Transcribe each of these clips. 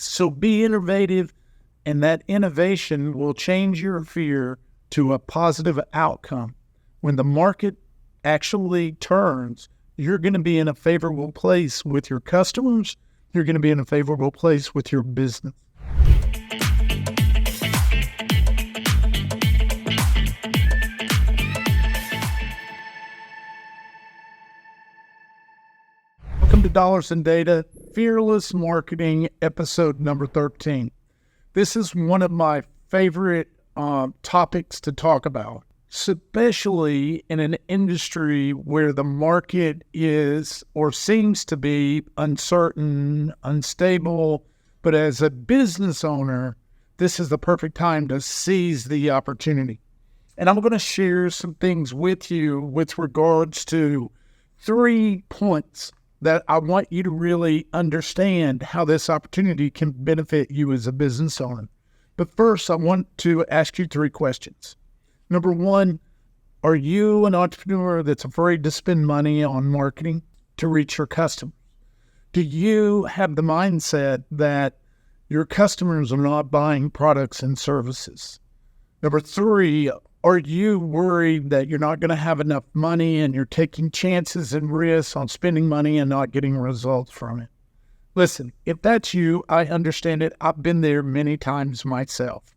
So be innovative, and that innovation will change your fear to a positive outcome. When the market actually turns, you're going to be in a favorable place with your customers. You're going to be in a favorable place with your business. Welcome to Dollars and Data, Fearless Marketing, episode number 13. This is one of my favorite topics to talk about, especially in an industry where the market is or seems to be uncertain, unstable. But as a business owner, this is the perfect time to seize the opportunity. And I'm going to share some things with you with regards to 3 points that I want you to really understand how this opportunity can benefit you as a business owner. But first, I want to ask you 3 questions. Number 1, are you an entrepreneur that's afraid to spend money on marketing to reach your customers? Do you have the mindset that your customers are not buying products and services? Number 3, are you worried that you're not going to have enough money and you're taking chances and risks on spending money and not getting results from it? Listen, if that's you, I understand it. I've been there many times myself.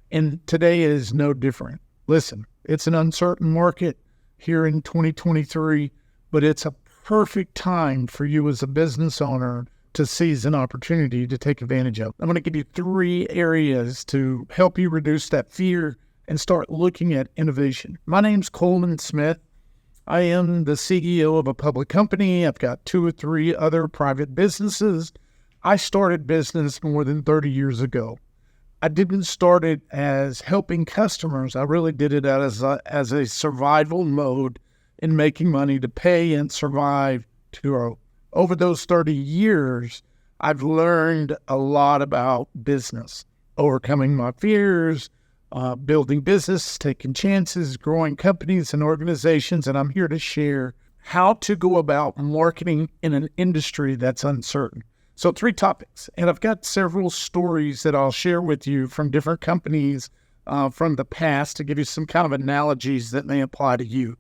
And today is no different. Listen, it's an uncertain market here in 2023, but it's a perfect time for you as a business owner to seize an opportunity to take advantage of. I'm going to give you 3 areas to help you reduce that fear and start looking at innovation. My name's Coleman Smith. I am the CEO of a public company. I've got 2 or 3 other private businesses. I started business more than 30 years ago. I didn't start it as helping customers. I really did it as a survival mode in making money to pay and survive to grow. Over those 30 years, I've learned a lot about business, overcoming my fears, building business, taking chances, growing companies and organizations, and I'm here to share how to go about marketing in an industry that's uncertain. So 3 topics, and I've got several stories that I'll share with you from different companies from the past to give you some kind of analogies that may apply to you.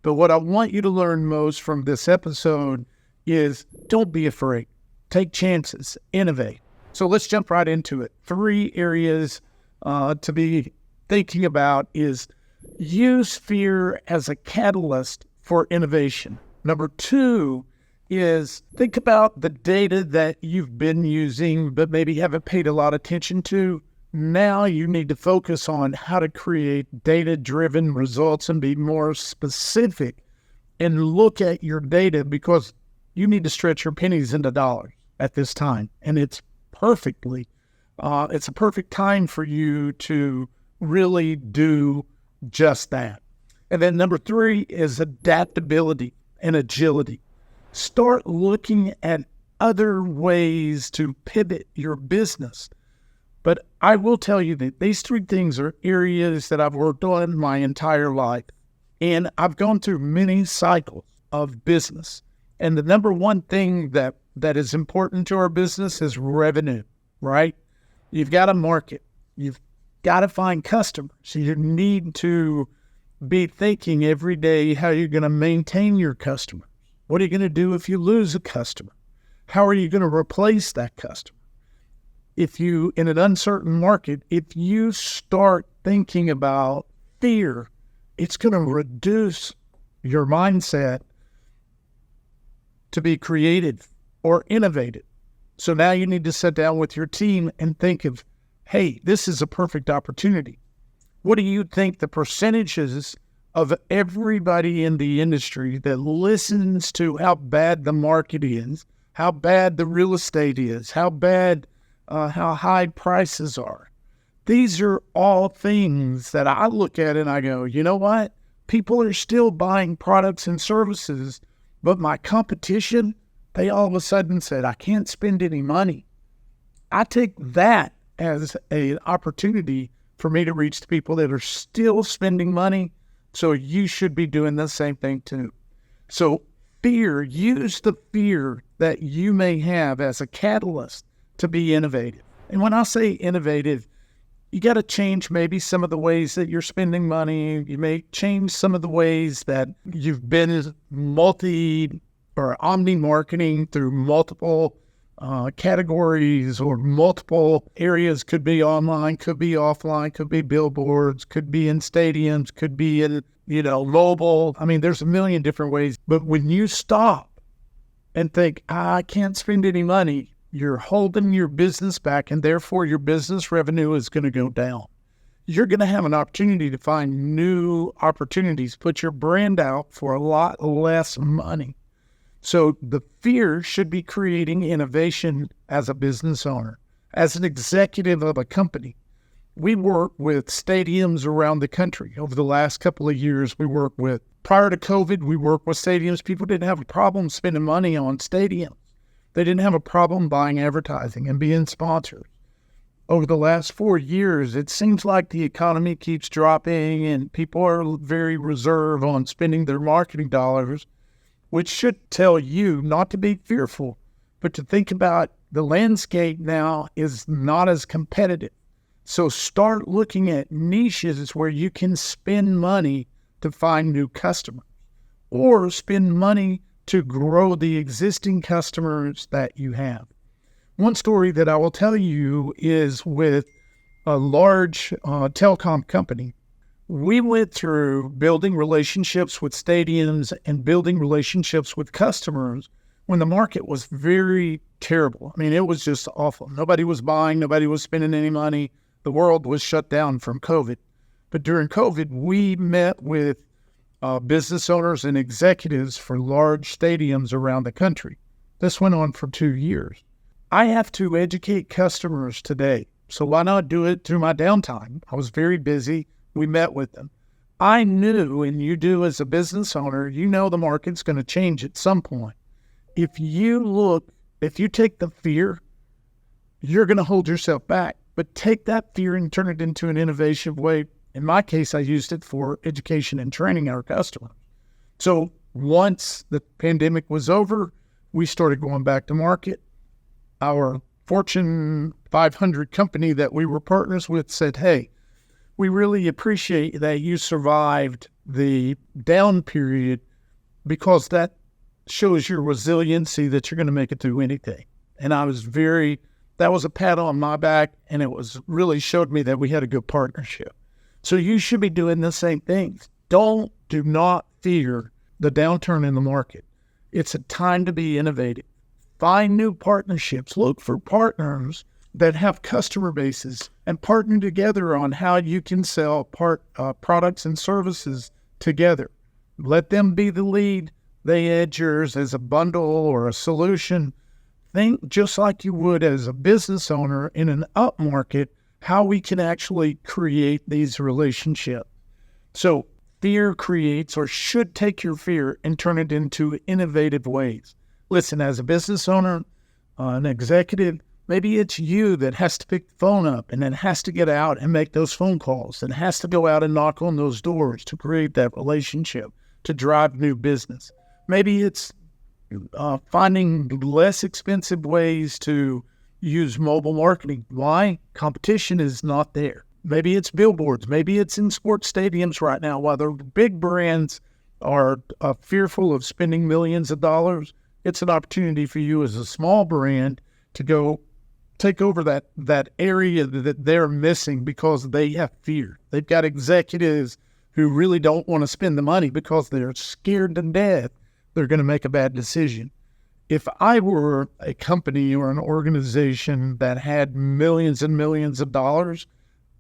But what I want you to learn most from this episode is don't be afraid. Take chances, innovate. So let's jump right into it. 3 areas to be thinking about is use fear as a catalyst for innovation. Number 2 is think about the data that you've been using but maybe haven't paid a lot of attention to. Now you need to focus on how to create data-driven results and be more specific and look at your data because you need to stretch your pennies into dollars at this time. And it's a perfect time for you to really do just that. And then number 3 is adaptability and agility. Start looking at other ways to pivot your business. But I will tell you that these 3 things are areas that I've worked on my entire life. And I've gone through many cycles of business. And the number 1 thing that is important to our business is revenue, right? You've got to market. You've got to find customers. So you need to be thinking every day how you're going to maintain your customer. What are you going to do if you lose a customer? How are you going to replace that customer? If you, in an uncertain market, if you start thinking about fear, it's going to reduce your mindset to be creative or innovative. So now you need to sit down with your team and think of, hey, this is a perfect opportunity. What do you think the percentages of everybody in the industry that listens to how bad the market is, how bad the real estate is, how high prices are? These are all things that I look at and I go, you know what? People are still buying products and services, but my competition, they all of a sudden said, I can't spend any money. I take that as an opportunity for me to reach the people that are still spending money. So you should be doing the same thing too. So use the fear that you may have as a catalyst to be innovative. And when I say innovative, you got to change maybe some of the ways that you're spending money. You may change some of the ways that you've been omni-marketing through multiple categories or multiple areas. Could be online, could be offline, could be billboards, could be in stadiums, could be in, mobile. I mean, there's a million different ways. But when you stop and think, I can't spend any money, you're holding your business back, and therefore your business revenue is going to go down. You're going to have an opportunity to find new opportunities, put your brand out for a lot less money. So the fear should be creating innovation as a business owner, as an executive of a company. We work with stadiums around the country. Over the last couple of years, prior to COVID, we worked with stadiums. People didn't have a problem spending money on stadiums. They didn't have a problem buying advertising and being sponsored. Over the last 4 years, it seems like the economy keeps dropping and people are very reserved on spending their marketing dollars, which should tell you not to be fearful, but to think about the landscape now is not as competitive. So start looking at niches where you can spend money to find new customers or spend money to grow the existing customers that you have. One story that I will tell you is with a large telecom company. We went through building relationships with stadiums and building relationships with customers when the market was very terrible. I mean, it was just awful. Nobody was buying, nobody was spending any money. The world was shut down from COVID. But during COVID, we met with business owners and executives for large stadiums around the country. This went on for 2 years. I have to educate customers today, so why not do it through my downtime? I was very busy. We met with them. I knew, and you do as a business owner, you know the market's going to change at some point. If you take the fear, you're going to hold yourself back. But take that fear and turn it into an innovative way. In my case, I used it for education and training our customers. So once the pandemic was over, we started going back to market. Our Fortune 500 company that we were partners with said, hey, we really appreciate that you survived the down period because that shows your resiliency that you're going to make it through anything. And that was a pat on my back, and it really showed me that we had a good partnership. So you should be doing the same things. Do not fear the downturn in the market. It's a time to be innovative. Find new partnerships. Look for partners that have customer bases and partner together on how you can sell products and services together. Let them be the lead. They add yours as a bundle or a solution. Think just like you would as a business owner in an up market, how we can actually create these relationships. So fear creates or should take your fear and turn it into innovative ways. Listen, as a business owner, an executive, maybe it's you that has to pick the phone up and then has to get out and make those phone calls and has to go out and knock on those doors to create that relationship, to drive new business. Maybe it's finding less expensive ways to use mobile marketing. Why? Competition is not there. Maybe it's billboards. Maybe it's in sports stadiums right now. While the big brands are fearful of spending millions of dollars, it's an opportunity for you as a small brand to go take over that area that they're missing because they have fear. They've got executives who really don't want to spend the money because they're scared to death they're going to make a bad decision. If I were a company or an organization that had millions and millions of dollars,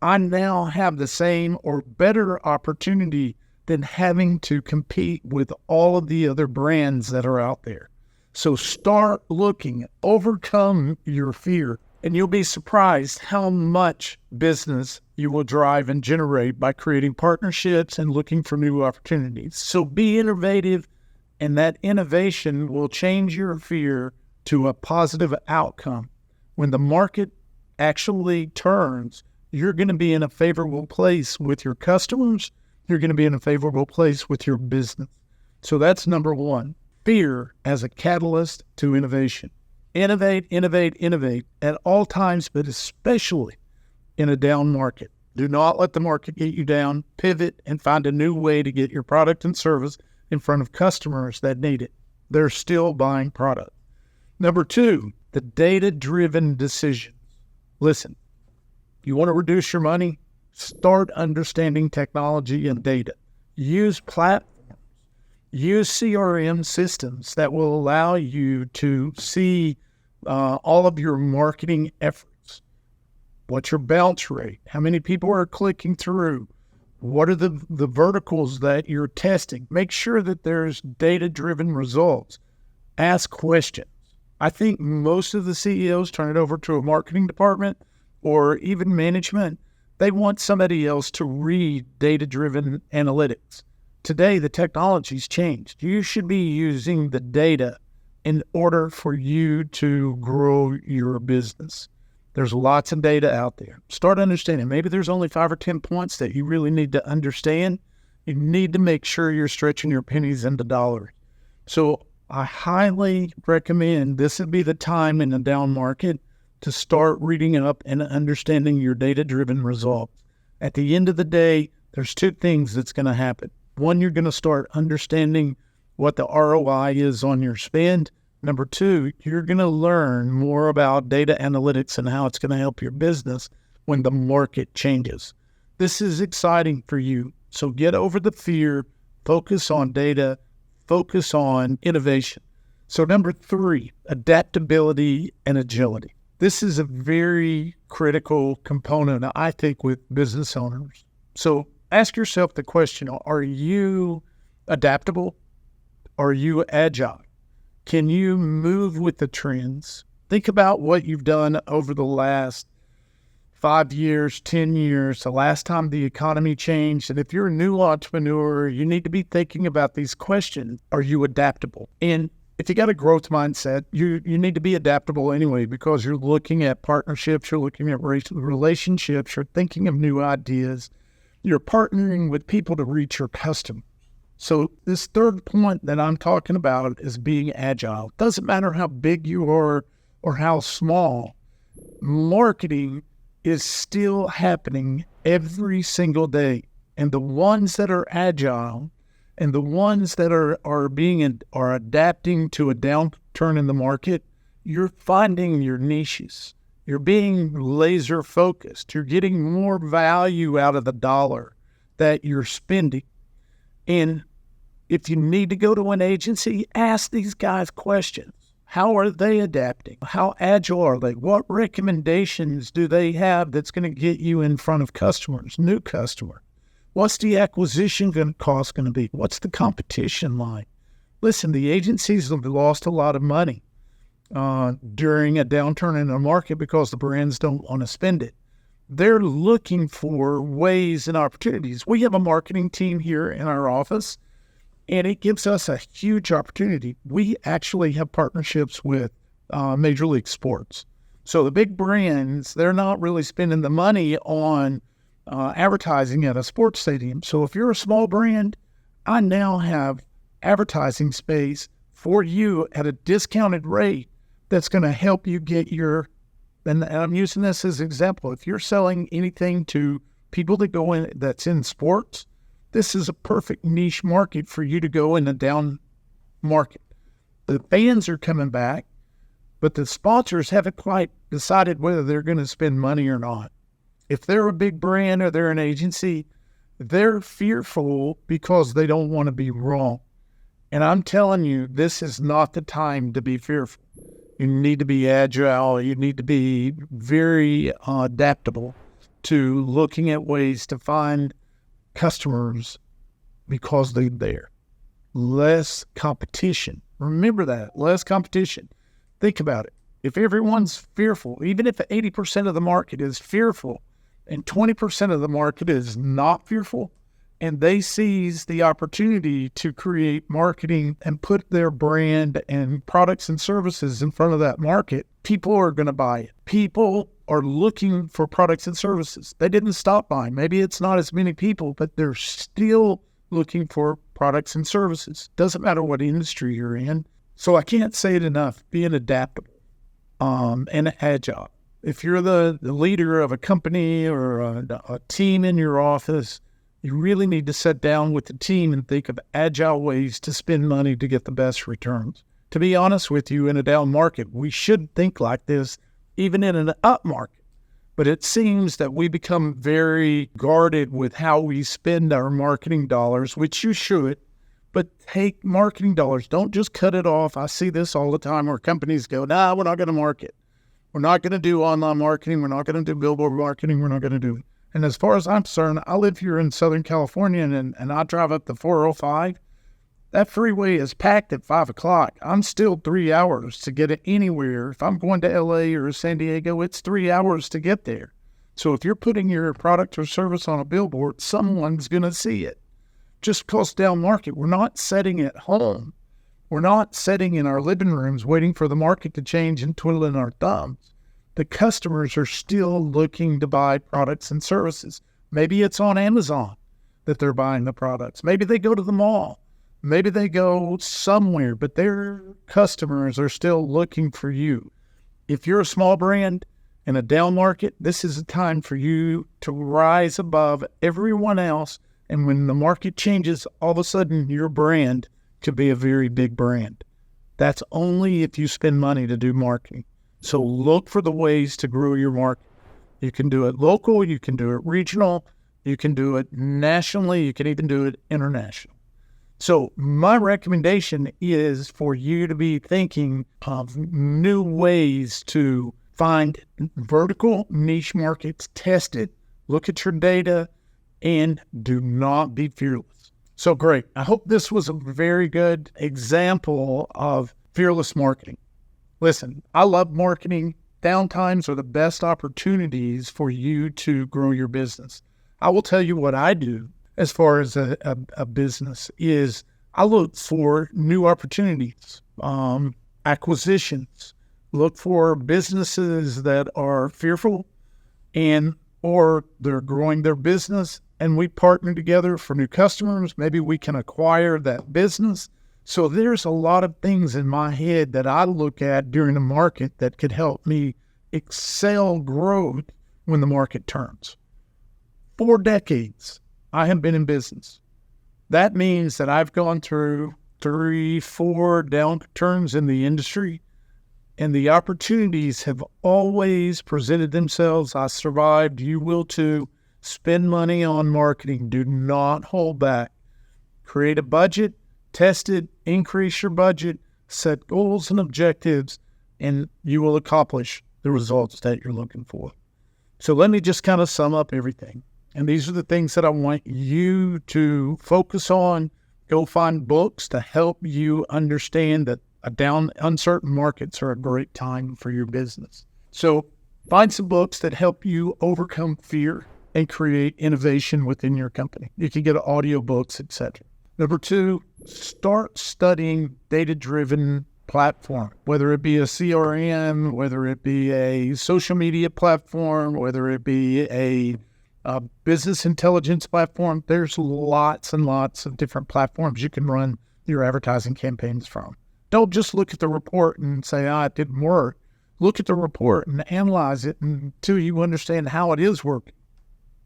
I now have the same or better opportunity than having to compete with all of the other brands that are out there. So start looking, overcome your fear, and you'll be surprised how much business you will drive and generate by creating partnerships and looking for new opportunities. So be innovative, and that innovation will change your fear to a positive outcome. When the market actually turns, you're going to be in a favorable place with your customers. You're going to be in a favorable place with your business. So that's number one, fear as a catalyst to innovation. Innovate, innovate, innovate at all times, but especially in a down market. Do not let the market get you down. Pivot and find a new way to get your product and service in front of customers that need it. They're still buying product. Number 2, the data-driven decisions. Listen, you want to reduce your money? Start understanding technology and data. Use platforms. Use CRM systems that will allow you to see all of your marketing efforts. What's your bounce rate? How many people are clicking through? What are the verticals that you're testing? Make sure that there's data-driven results. Ask questions. I think most of the CEOs turn it over to a marketing department or even management. They want somebody else to read data-driven analytics. Today, the technology's changed. You should be using the data in order for you to grow your business. There's lots of data out there. Start understanding. Maybe there's only 5 or 10 points that you really need to understand. You need to make sure you're stretching your pennies into dollars. So I highly recommend this would be the time in a down market to start reading up and understanding your data-driven results. At the end of the day, there's 2 things that's going to happen. One, you're going to start understanding what the ROI is on your spend. Number 2, you're going to learn more about data analytics and how it's going to help your business when the market changes. This is exciting for you. So get over the fear, focus on data, focus on innovation. So number 3, adaptability and agility. This is a very critical component, I think, with business owners. So ask yourself the question, are you adaptable? Are you agile? Can you move with the trends? Think about what you've done over the last 5 years, 10 years, the last time the economy changed. And if you're a new entrepreneur, you need to be thinking about these questions. Are you adaptable? And if you got a growth mindset, you need to be adaptable anyway, because you're looking at partnerships, you're looking at relationships, you're thinking of new ideas, you're partnering with people to reach your customers. So this third point that I'm talking about is being agile. It doesn't matter how big you are or how small. Marketing is still happening every single day. And the ones that are agile and the ones that are adapting to a downturn in the market, you're finding your niches. You're being laser focused. You're getting more value out of the dollar that you're spending. And if you need to go to an agency, ask these guys questions. How are they adapting? How agile are they? What recommendations do they have that's going to get you in front of customers, new customers? What's the acquisition cost going to be? What's the competition like? Listen, the agencies have lost a lot of money during a downturn in the market because the brands don't want to spend it. They're looking for ways and opportunities. We have a marketing team here in our office, and it gives us a huge opportunity. We actually have partnerships with Major League Sports. So the big brands, they're not really spending the money on advertising at a sports stadium. So if you're a small brand, I now have advertising space for you at a discounted rate that's going to help you get and I'm using this as an example. If you're selling anything to people that go in that's in sports, this is a perfect niche market for you to go in a down market. The fans are coming back, but the sponsors haven't quite decided whether they're going to spend money or not. If they're a big brand or they're an agency, they're fearful because they don't want to be wrong. And I'm telling you, this is not the time to be fearful. You need to be agile. You need to be very adaptable to looking at ways to find customers because they're there. Less competition. Remember that. Less competition. Think about it. If everyone's fearful, even if 80% of the market is fearful and 20% of the market is not fearful, and they seize the opportunity to create marketing and put their brand and products and services in front of that market, people are going to buy it. People are looking for products and services. They didn't stop buying. Maybe it's not as many people, but they're still looking for products and services. Doesn't matter what industry you're in. So I can't say it enough. Being adaptable. and agile. If you're the leader of a company or a team in your office, you really need to sit down with the team and think of agile ways to spend money to get the best returns. To be honest with you, in a down market, we should think like this even in an up market. But it seems that we become very guarded with how we spend our marketing dollars, which you should, but take marketing dollars. Don't just cut it off. I see this all the time where companies go, nah, we're not going to market. We're not going to do online marketing. We're not going to do billboard marketing. We're not going to do it. And as far as I'm concerned, I live here in Southern California and I drive up the 405. That freeway is packed at 5 o'clock. I'm still 3 hours to get it anywhere. If I'm going to LA or San Diego, it's 3 hours to get there. So if you're putting your product or service on a billboard, someone's going to see it. Just because down market, we're not sitting at home. We're not sitting in our living rooms waiting for the market to change and twiddling our thumbs. The customers are still looking to buy products and services. Maybe it's on Amazon that they're buying the products. Maybe they go to the mall. Maybe they go somewhere, but their customers are still looking for you. If you're a small brand in a down market, this is a time for you to rise above everyone else. And when the market changes, all of a sudden your brand could be a very big brand. That's only if you spend money to do marketing. So look for the ways to grow your market. You can do it local, you can do it regional, you can do it nationally, you can even do it international. So my recommendation is for you to be thinking of new ways to find vertical niche markets, test it, look at your data, and do not be fearless. So great. I hope this was a very good example of fearless marketing. Listen, I love marketing. Downtimes are the best opportunities for you to grow your business. I will tell you what I do as far as a business is I look for new opportunities, acquisitions, look for businesses that are fearful or they're growing their business, and we partner together for new customers. Maybe we can acquire that business. So there's a lot of things in my head that I look at during the market that could help me excel growth when the market turns. 4 decades I have been in business. That means that I've gone through 3, 4 downturns in the industry, and the opportunities have always presented themselves. I survived. You will too. Spend money on marketing. Do not hold back. Create a budget, test it, increase your budget, set goals and objectives, and you will accomplish the results that you're looking for. So let me just kind of sum up everything. And these are the things that I want you to focus on. Go find books to help you understand that uncertain markets are a great time for your business. So find some books that help you overcome fear and create innovation within your company. You can get audiobooks, etc. Number 2, start studying data-driven platform, whether it be a CRM, whether it be a social media platform, whether it be a business intelligence platform. There's lots and lots of different platforms you can run your advertising campaigns from. Don't just look at the report and say, it didn't work. Look at the report and analyze it until you understand how it is working.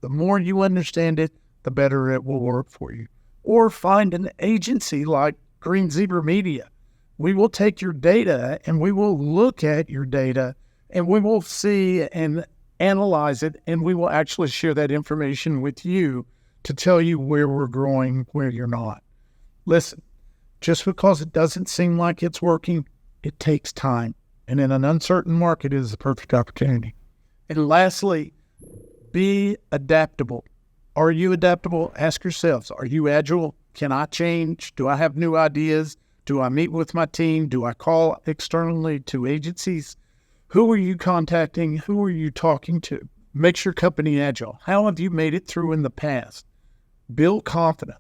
The more you understand it, the better it will work for you. Or find an agency like Green Zebra Media. We will take your data and we will look at your data and we will see and analyze it, and we will actually share that information with you to tell you where we're growing, where you're not. Listen, just because it doesn't seem like it's working, it takes time. And in an uncertain market, it is the perfect opportunity. And lastly, be adaptable. Are you adaptable? Ask yourselves, are you agile? Can I change? Do I have new ideas? Do I meet with my team? Do I call externally to agencies? Who are you contacting? Who are you talking to? Makes your company agile. How have you made it through in the past? Build confidence.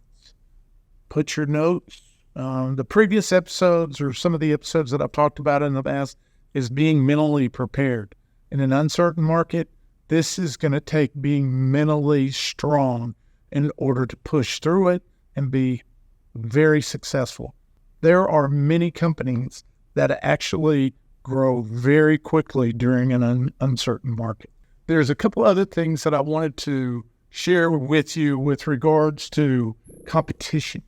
Put your notes. The previous episodes or some of the episodes that I've talked about in the past is being mentally prepared. In an uncertain market, this is going to take being mentally strong in order to push through it and be very successful. There are many companies that actually grow very quickly during an uncertain market. There's a couple other things that I wanted to share with you with regards to competition.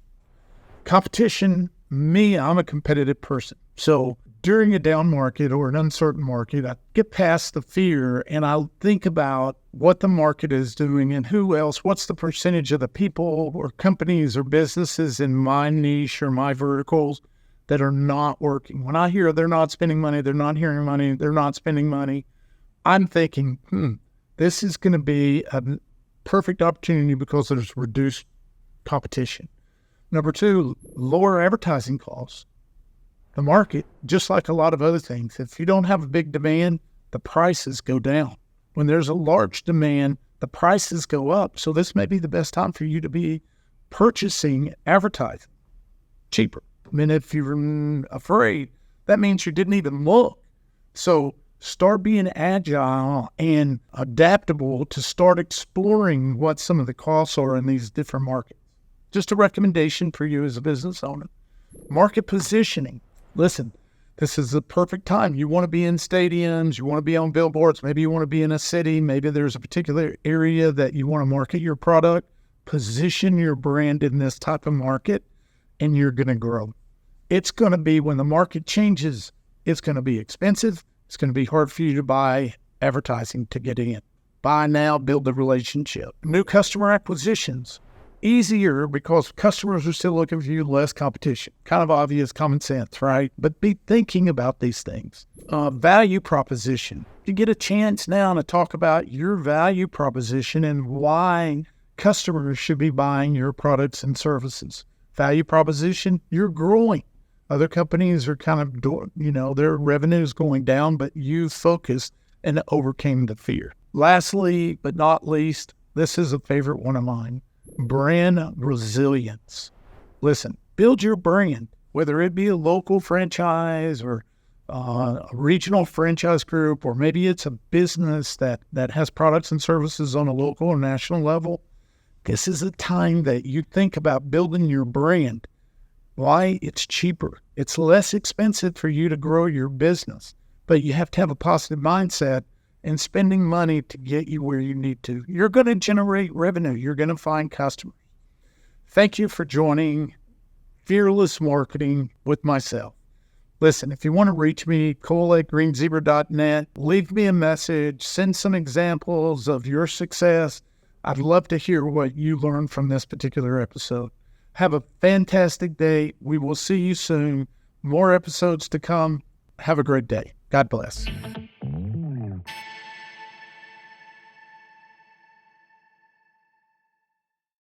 Competition, I'm a competitive person. So during a down market or an uncertain market, I get past the fear and I'll think about what the market is doing and who else, what's the percentage of the people or companies or businesses in my niche or my verticals that are not working. When I hear they're not spending money, they're not hearing money, they're not spending money, I'm thinking, this is going to be a perfect opportunity because there's reduced competition. Number two, lower advertising costs. The market, just like a lot of other things, if you don't have a big demand, the prices go down. When there's a large demand, the prices go up. So this may be the best time for you to be purchasing advertising cheaper. I mean, if you're afraid, that means you didn't even look. So start being agile and adaptable to start exploring what some of the costs are in these different markets. Just a recommendation for you as a business owner. Market positioning. Listen, this is the perfect time. You want to be in stadiums, you want to be on billboards, maybe you want to be in a city, maybe there's a particular area that you want to market your product. Position your brand in this type of market and you're going to grow. It's going to be, when the market changes, it's going to be expensive. It's going to be hard for you to buy advertising to get in. Buy now, build the relationship. New customer acquisitions. Easier because customers are still looking for you, less competition. Kind of obvious, common sense, right? But be thinking about these things. Value proposition. You get a chance now to talk about your value proposition and why customers should be buying your products and services. Value proposition, you're growing. Other companies are kind of, their revenue is going down, but you focused and overcame the fear. Lastly, but not least, this is a favorite one of mine. Brand resilience. Listen, build your brand, whether it be a local franchise or a regional franchise group, or maybe it's a business that has products and services on a local or national level. This is a time that you think about building your brand. Why? It's cheaper. It's less expensive for you to grow your business, but you have to have a positive mindset and spending money to get you where you need to. You're going to generate revenue. You're going to find customers. Thank you for joining Fearless Marketing with myself. Listen, if you want to reach me, cole@greenzebra.net, leave me a message, send some examples of your success. I'd love to hear what you learned from this particular episode. Have a fantastic day. We will see you soon. More episodes to come. Have a great day. God bless.